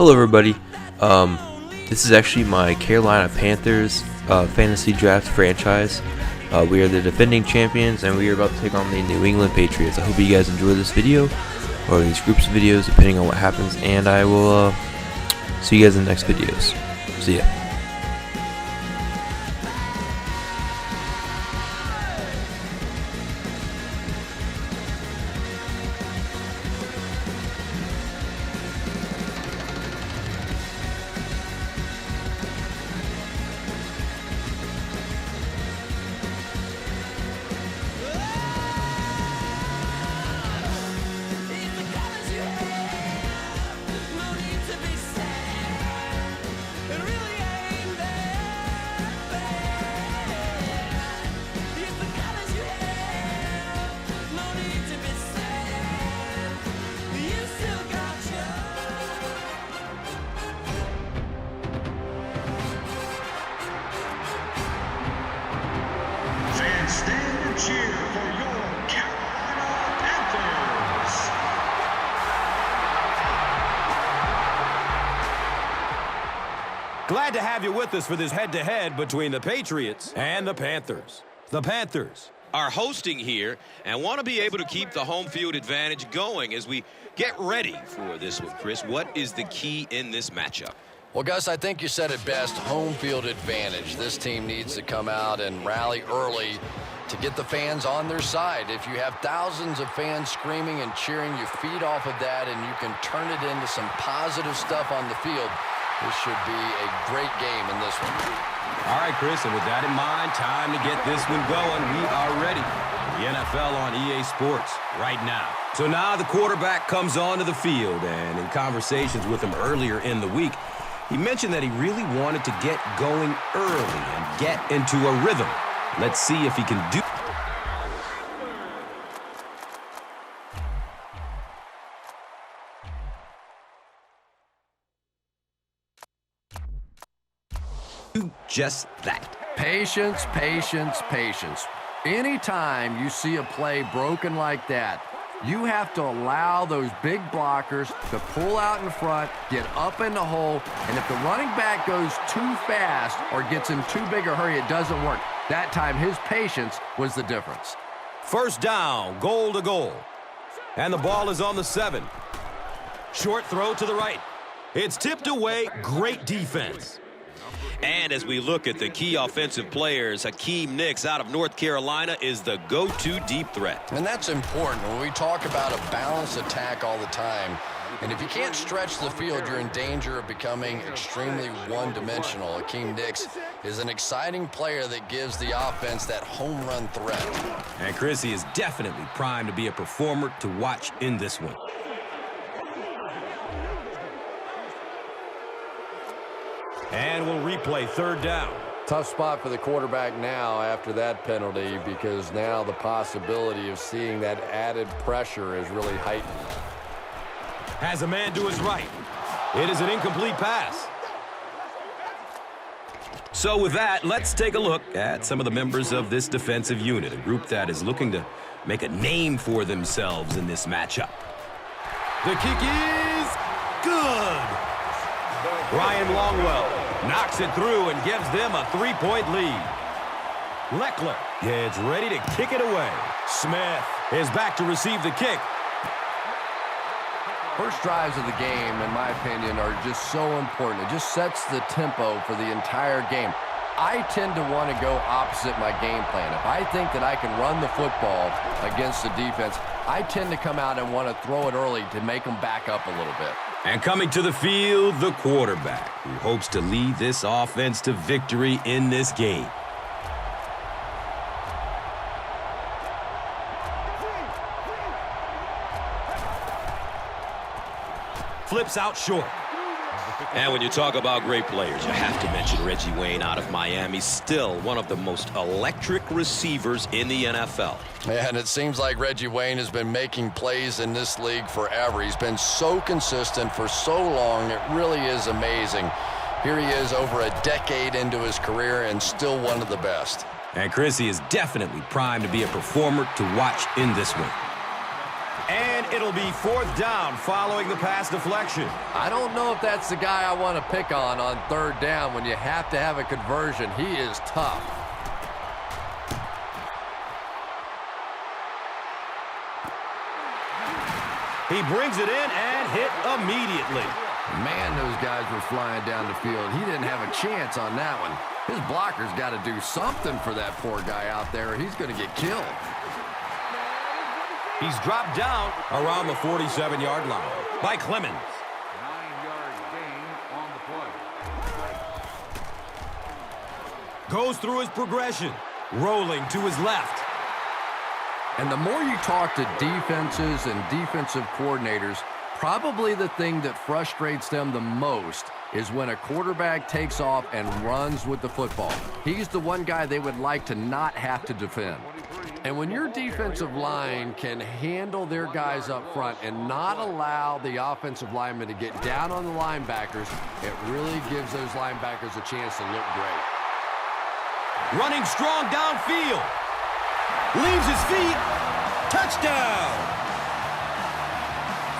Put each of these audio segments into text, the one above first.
Hello everybody, this is actually my Carolina Panthers fantasy draft franchise. We are the defending champions and we are about to take on the New England Patriots. I hope you guys enjoy this video, or these groups of videos depending on what happens, and I will see you guys in the next videos. See ya. Stand and cheer for your Carolina Panthers. Glad to have you with us for this head-to-head between the Patriots and the Panthers. The Panthers are hosting here and want to be able to keep the home field advantage going as we get ready for this one. Chris, what is the key in this matchup? Well, Gus, I think you said it best, home field advantage. This team needs to come out and rally early to get the fans on their side. If you have thousands of fans screaming and cheering, you feed off of that and you can turn it into some positive stuff on the field. This should be a great game in this one. All right, Chris, and with that in mind, time to get this one going. We are ready. The NFL on EA Sports right now. So now the quarterback comes onto the field, and in conversations with him earlier in the week, he mentioned that he really wanted to get going early and get into a rhythm. Let's see if he can do. Just that. Patience, patience, patience. Anytime you see a play broken like that, you have to allow those big blockers to pull out in front, get up in the hole, and if the running back goes too fast or gets in too big a hurry, it doesn't work. That time, his patience was the difference. First down, goal to goal. And the ball is on the 7. Short throw to the right. It's tipped away. Great defense. And as we look at the key offensive players, Hakeem Nicks out of North Carolina is the go-to deep threat. And that's important when we talk about a balanced attack all the time. And if you can't stretch the field, you're in danger of becoming extremely one-dimensional. Hakeem Nicks is an exciting player that gives the offense that home run threat. And Chris, he is definitely primed to be a performer to watch in this one. And we'll replay third down. Tough spot for the quarterback now after that penalty, because now the possibility of seeing that added pressure is really heightened. Has a man to his right. It is an incomplete pass. So with that, let's take a look at some of the members of this defensive unit, a group that is looking to make a name for themselves in this matchup. The kick is good. Ryan Longwell knocks it through and gives them a 3-point lead. Leckler gets ready to kick it away. Smith is back to receive the kick. First drives of the game, in my opinion, are just so important. It just sets the tempo for the entire game. I tend to want to go opposite my game plan. If I think that I can run the football against the defense, I tend to come out and want to throw it early to make them back up a little bit. And coming to the field, the quarterback, who hopes to lead this offense to victory in this game. Flips out short. And when you talk about great players, you have to mention Reggie Wayne out of Miami. Still one of the most electric receivers in the NFL. And it seems like Reggie Wayne has been making plays in this league forever. He's been so consistent for so long. It really is amazing. Here he is over a decade into his career and still one of the best. And Chrissy is definitely primed to be a performer to watch in this one. And it'll be 4th down following the pass deflection. I don't know if that's the guy I want to pick on 3rd down when you have to have a conversion. He is tough. He brings it in and hit immediately. Man, those guys were flying down the field. He didn't have a chance on that one. His blocker's got to do something for that poor guy out there. He's going to get killed. He's dropped down around the 47-yard line by Clemens. 9-yard gain on the play. Goes through his progression, rolling to his left. And the more you talk to defenses and defensive coordinators, probably the thing that frustrates them the most is when a quarterback takes off and runs with the football. He's the one guy they would like to not have to defend. And when your defensive line can handle their guys up front and not allow the offensive linemen to get down on the linebackers, it really gives those linebackers a chance to look great. Running strong downfield. Leaves his feet. Touchdown!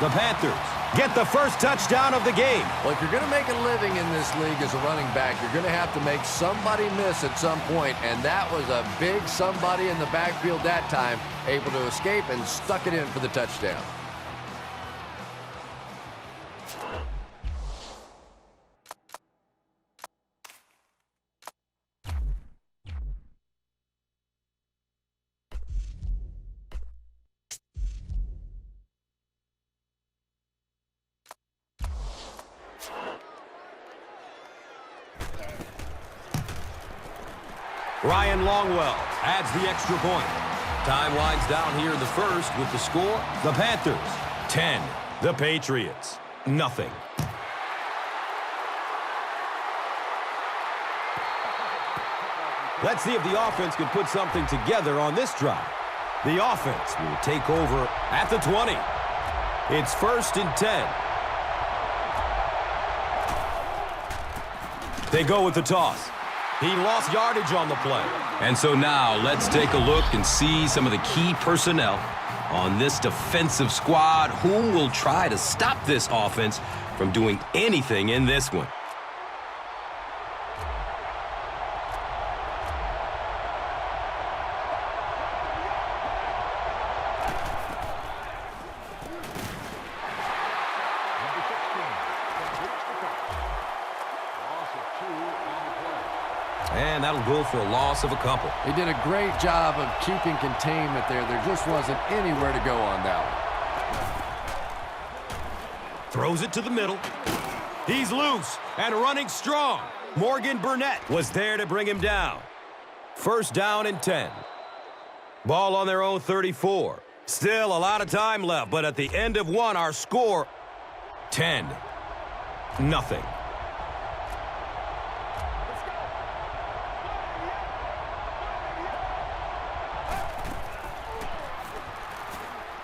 The Panthers get the first touchdown of the game. Well, if you're going to make a living in this league as a running back, you're going to have to make somebody miss at some point, and that was a big somebody in the backfield that time, able to escape and stuck it in for the touchdown. Ryan Longwell adds the extra point. Time winds down here in the first with the score. The Panthers, 10. The Patriots, nothing. Let's see if the offense can put something together on this drive. The offense will take over at the 20. It's 1st and 10. They go with the toss. He lost yardage on the play. And so now let's take a look and see some of the key personnel on this defensive squad. Who will try to stop this offense from doing anything in this one? And that'll go for a loss of a couple. He did a great job of keeping containment there. There just wasn't anywhere to go on that one. Throws it to the middle. He's loose and running strong. Morgan Burnett was there to bring him down. 1st down and 10. Ball on their own 34. Still a lot of time left, but at the end of one, our score, 10-0.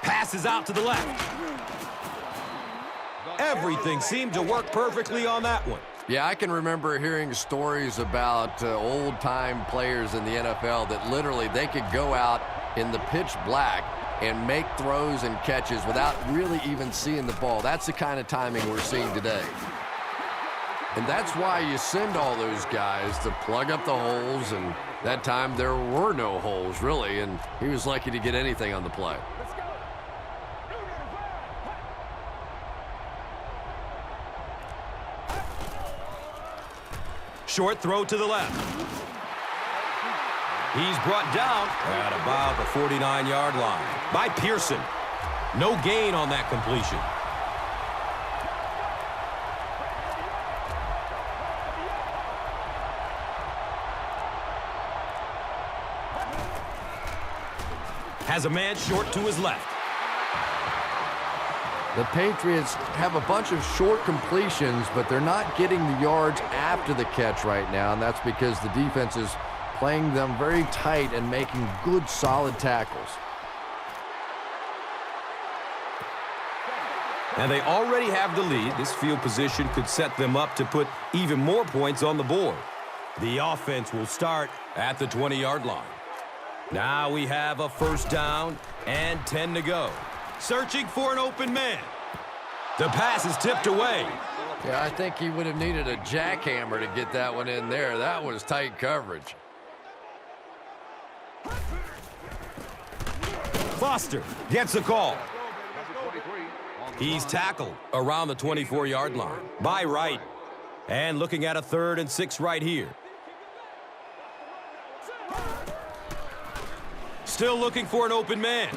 Passes out to the left. Everything seemed to work perfectly on that one. Yeah, I can remember hearing stories about old-time players in the NFL that literally they could go out in the pitch black and make throws and catches without really even seeing the ball. That's the kind of timing we're seeing today. And that's why you send all those guys to plug up the holes, and that time there were no holes, really, and he was lucky to get anything on the play. Short throw to the left. He's brought down at about the 49-yard line by Pearson. No gain on that completion. Has a man short to his left. The Patriots have a bunch of short completions, but they're not getting the yards after the catch right now, and that's because the defense is playing them very tight and making good, solid tackles. And they already have the lead. This field position could set them up to put even more points on the board. The offense will start at the 20-yard line. Now we have a 1st down and 10 to go. searching for an open man. The pass is tipped away. Yeah, I think he would have needed a jackhammer to get that one in there. That was tight coverage. Foster gets a call. He's tackled around the 24-yard line by Wright. And looking at a 3rd and 6 right here. Still looking for an open man.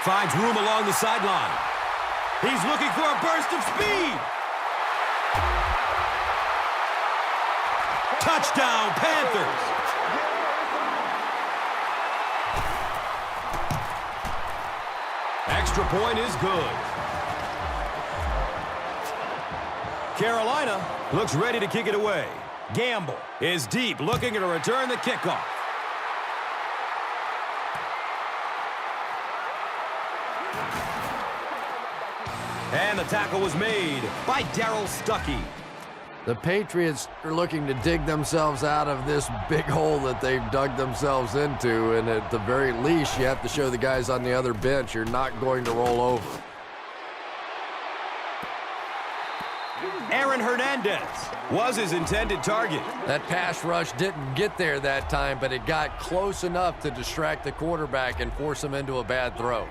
Finds room along the sideline. He's looking for a burst of speed. Touchdown, Panthers. Extra point is good. Carolina looks ready to kick it away. Gamble is deep, looking to return the kickoff. And the tackle was made by Darryl Stuckey. The Patriots are looking to dig themselves out of this big hole that they've dug themselves into, and at the very least, you have to show the guys on the other bench you're not going to roll over. Aaron Hernandez was his intended target. That pass rush didn't get there that time, but it got close enough to distract the quarterback and force him into a bad throw.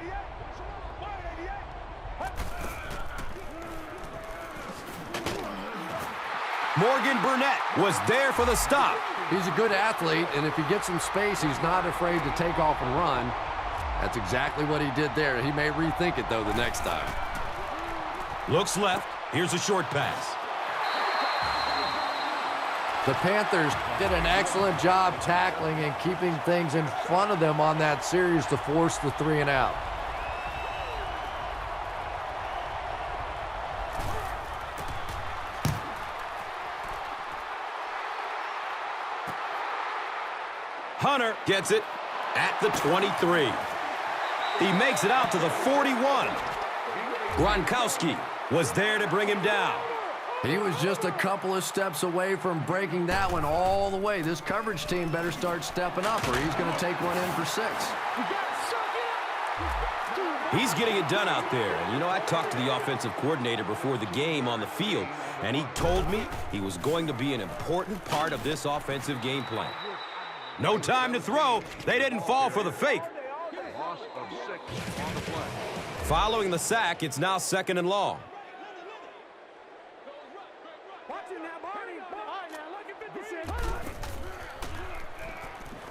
Morgan Burnett was there for the stop. He's a good athlete, and if he gets some space, he's not afraid to take off and run. That's exactly what he did there. He may rethink it, though, the next time. Looks left. Here's a short pass. The Panthers did an excellent job tackling and keeping things in front of them on that series to force the 3 and out. Hunter gets it at the 23. He makes it out to the 41. Gronkowski was there to bring him down. He was just a couple of steps away from breaking that one all the way. This coverage team better start stepping up or he's going to take one in for 6. He's getting it done out there. And, you know, I talked to the offensive coordinator before the game on the field, and he told me he was going to be an important part of this offensive game plan. No time to throw. They didn't fall for the fake. Loss of 6 on the play. Following the sack, it's now 2nd and long.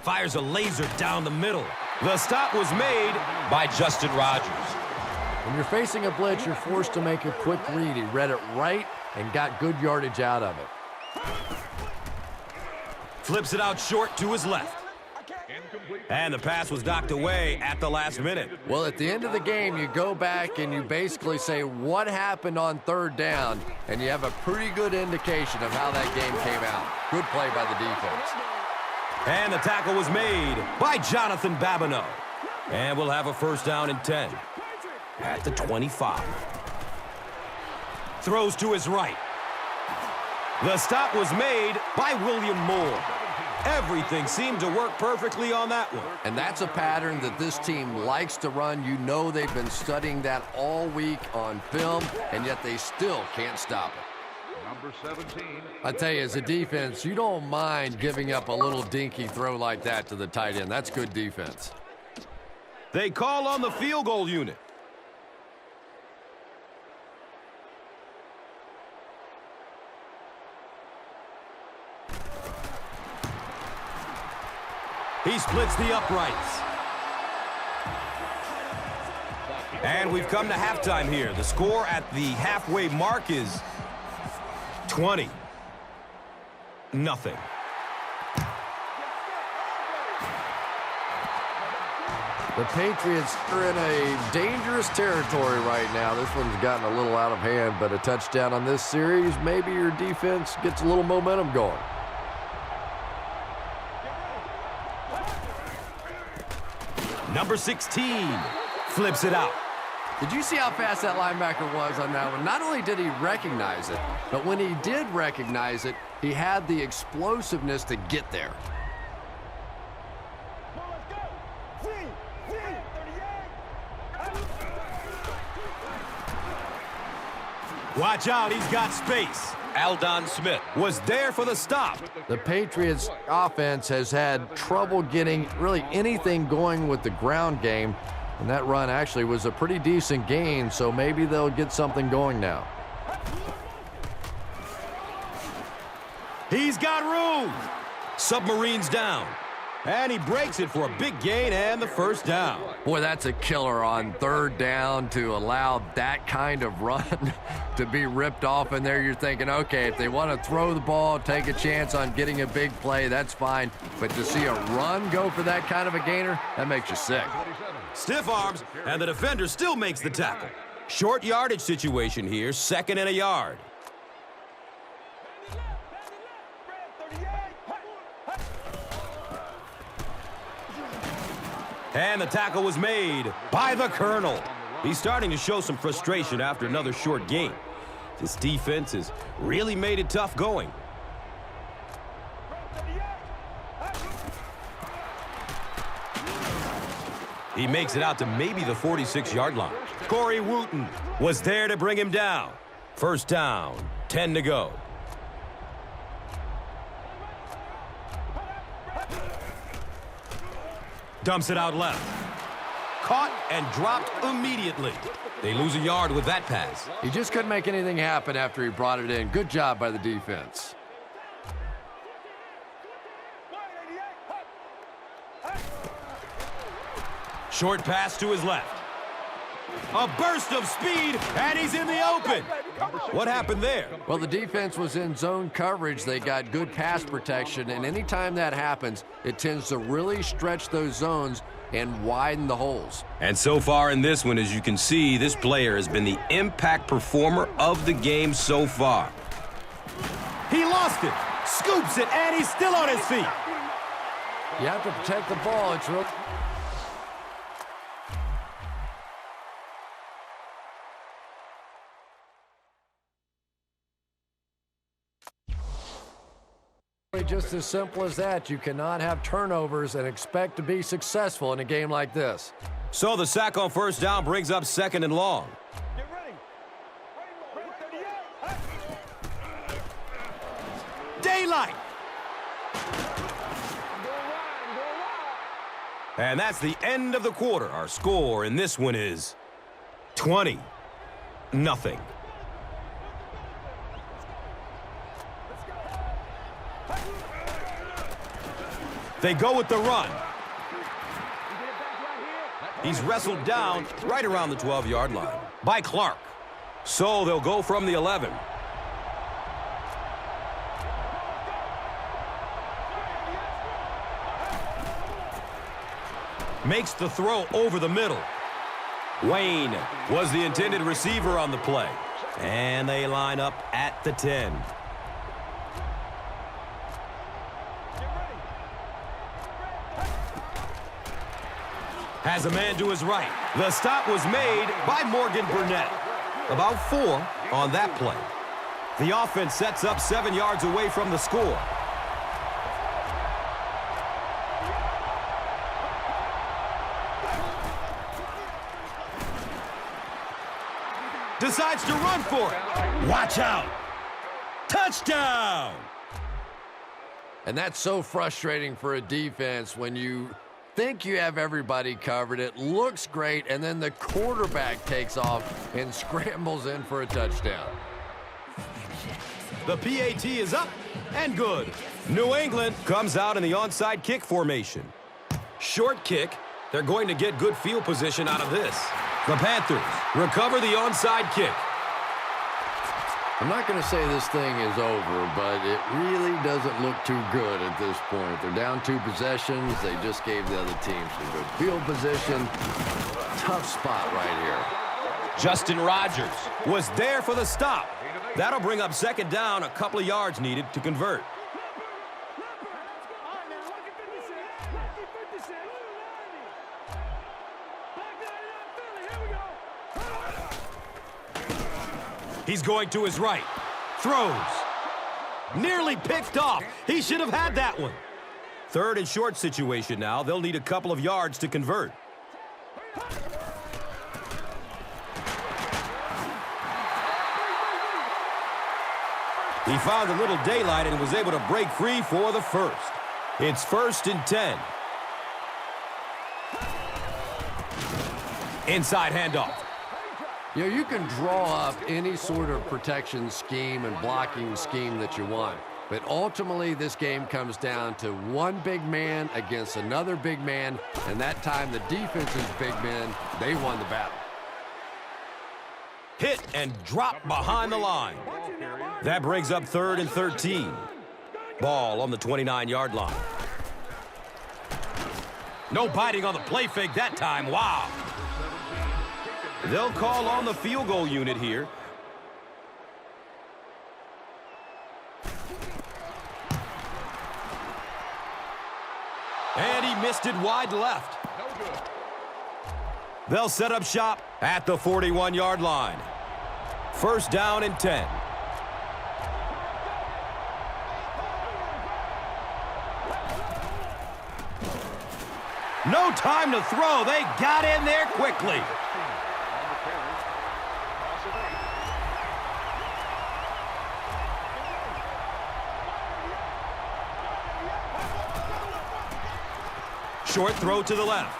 Fires a laser down the middle. The stop was made by Justin Rogers. When you're facing a blitz, you're forced to make a quick read. He read it right and got good yardage out of it. Flips it out short to his left. And the pass was knocked away at the last minute. Well, at the end of the game, you go back and you basically say what happened on 3rd down, and you have a pretty good indication of how that game came out. Good play by the defense. And the tackle was made by Jonathan Babineau. And we'll have a 1st down and 10 at the 25. Throws to his right. The stop was made by William Moore. Everything seemed to work perfectly on that one. And that's a pattern that this team likes to run. You know they've been studying that all week on film, and yet they still can't stop it. Number 17. I tell you, as a defense, you don't mind giving up a little dinky throw like that to the tight end. That's good defense. They call on the field goal unit. He splits the uprights. And we've come to halftime here. The score at the halfway mark is 20-0. The Patriots are in a dangerous territory right now. This one's gotten a little out of hand, but a touchdown on this series, maybe your defense gets a little momentum going. Number 16 flips it out. Did you see how fast that linebacker was on that one? Not only did he recognize it, but when he did recognize it, he had the explosiveness to get there. Watch out, he's got space. Aldon Smith. Was there for the stop. The Patriots offense has had trouble getting really anything going with the ground game, and that run actually was a pretty decent gain, so maybe they'll get something going now. He's got room. Submarine's down. And he breaks it for a big gain and the first down. Boy, that's a killer on third down to allow that kind of run to be ripped off in there. You're thinking, okay, if they want to throw the ball, take a chance on getting a big play, that's fine. But to see a run go for that kind of a gainer, that makes you sick. Stiff arms, and the defender still makes the tackle. Short yardage situation here, 2nd and a yard. And the tackle was made by the Colonel. He's starting to show some frustration after another short gain. This defense has really made it tough going. He makes it out to maybe the 46-yard line. Corey Wooten was there to bring him down. First down, 10 to go. Dumps it out left. Caught and dropped immediately. They lose a yard with that pass. He just couldn't make anything happen after he brought it in. Good job by the defense. Short pass to his left. A burst of speed, and he's in the open. What happened there? Well, the defense was in zone coverage. They got good pass protection, and anytime that happens, it tends to really stretch those zones and widen the holes. And so far in this one, as you can see, this player has been the impact performer of the game so far. He lost it, scoops it, and he's still on his feet. You have to protect the ball. It's real. Just as simple as that. You cannot have turnovers and expect to be successful in a game like this. So the sack on first down brings up 2nd and long. Daylight. And that's the end of the quarter. Our score in this one is 20-0. They go with the run. He's wrestled down right around the 12-yard line by Clark. So they'll go from the 11. Makes the throw over the middle. Wayne was the intended receiver on the play. And they line up at the 10. Has a man to his right. The stop was made by Morgan Burnett. About 4 on that play. The offense sets up 7 yards away from the score. Decides to run for it. Watch out. Touchdown. And that's so frustrating for a defense when you think you have everybody covered. It looks great, and then the quarterback takes off and scrambles in for a touchdown. The PAT is up and good. New England comes out in the onside kick formation. Short kick. They're going to get good field position out of this. The Panthers recover the onside kick. I'm not going to say this thing is over, but it really doesn't look too good at this point. They're down 2 possessions. They just gave the other team some good field position. Tough spot right here. Justin Rogers was there for the stop. That'll bring up 2nd down, a couple of yards needed to convert. He's going to his right. Throws. Nearly picked off. He should have had that one. 3rd and short situation now. They'll need a couple of yards to convert. He found a little daylight and was able to break free for the first. It's 1st and 10. Inside handoff. You know, you can draw up any sort of protection scheme and blocking scheme that you want. But ultimately, this game comes down to one big man against another big man. And that time, the defense's big men, they won the battle. Hit and drop behind the line. That brings up 3rd and 13. Ball on the 29-yard line. No biting on the play fake that time. Wow. They'll call on the field goal unit here. And he missed it wide left. They'll set up shop at the 41-yard line. 1st down and 10. No time to throw. They got in there quickly. Short throw to the left.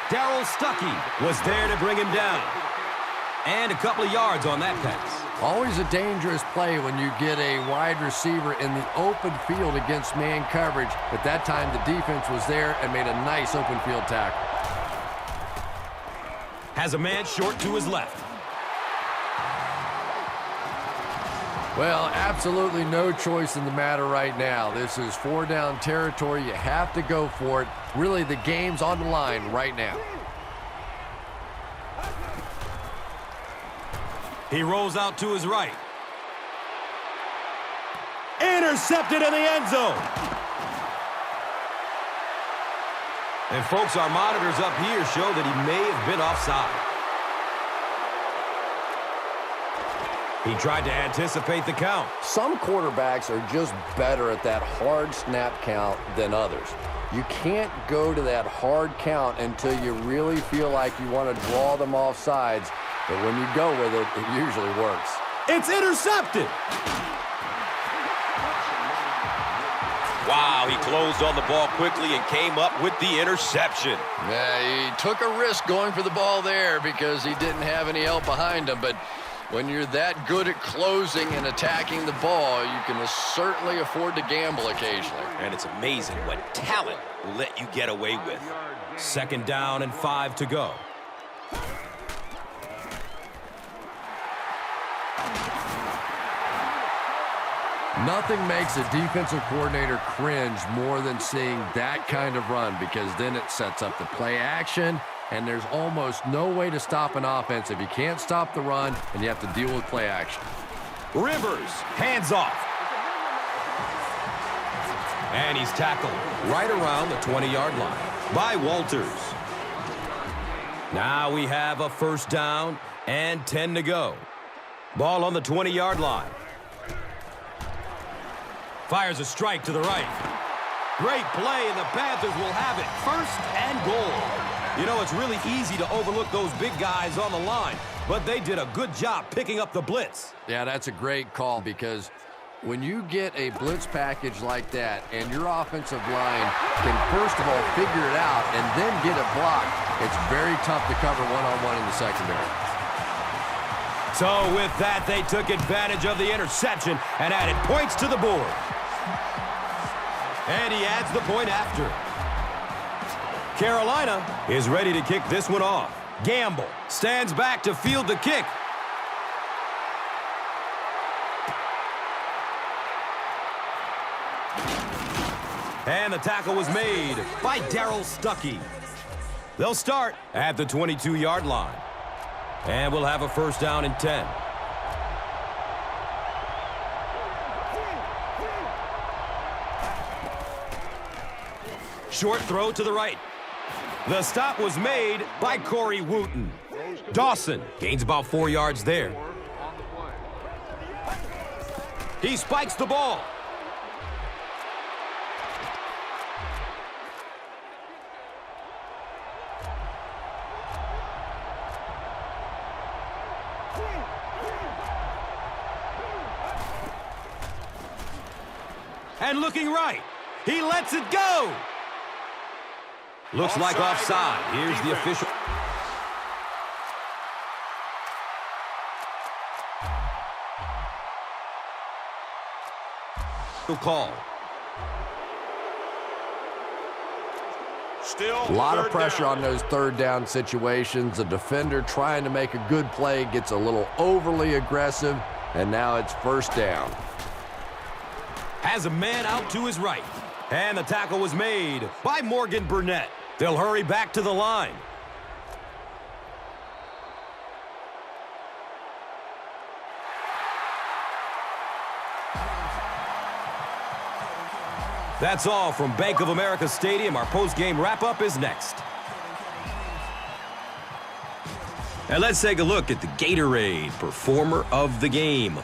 Darryl Stuckey was there to bring him down. And a couple of yards on that pass. Always a dangerous play when you get a wide receiver in the open field against man coverage. But that time, the defense was there and made a nice open field tackle. Has a man short to his left. Well, absolutely no choice in the matter right now. This is 4-down territory. You have to go for it. Really, the game's on the line right now. He rolls out to his right. Intercepted in the end zone. And folks, our monitors up here show that he may have been offside. He tried to anticipate the count. Some quarterbacks are just better at that hard snap count than others. You can't go to that hard count until you really feel like you want to draw them off sides. But when you go with it, it usually works. It's intercepted. Wow, he closed on the ball quickly and came up with the interception. Yeah, he took a risk going for the ball there because he didn't have any help behind him. But when you're that good at closing and attacking the ball, you can certainly afford to gamble occasionally. And it's amazing what talent will let you get away with. 2nd down and 5 to go. Nothing makes a defensive coordinator cringe more than seeing that kind of run, because then it sets up the play action, and there's almost no way to stop an offense if you can't stop the run and you have to deal with play action. Rivers, hands off. And he's tackled right around the 20-yard line by Walters. Now we have a 1st down and 10 to go. Ball on the 20-yard line. Fires a strike to the right. Great play, and the Panthers will have it. 1st and goal. You know, it's really easy to overlook those big guys on the line, but they did a good job picking up the blitz. Yeah, that's a great call, because when you get a blitz package like that and your offensive line can first of all figure it out and then get it blocked, it's very tough to cover one-on-one in the secondary. So with that, they took advantage of the interception and added points to the board. And he adds the point after. Carolina is ready to kick this one off. Gamble stands back to field the kick. And the tackle was made by Darryl Stuckey. They'll start at the 22-yard line. And we'll have a 1st down and 10. Short throw to the right. The stop was made by Corey Wooten. Dawson gains about 4 yards there. He spikes the ball. And looking right. He lets it go. Looks like offside. Here's the official. Call. Still A lot of third pressure down. on those third down situations. The defender trying to make a good play gets a little overly aggressive, and now it's first down. Has a man out to his right. And the tackle was made by Morgan Burnett. They'll hurry back to the line. That's all from Bank of America Stadium. Our post-game wrap-up is next. And let's take a look at the Gatorade Performer of the Game.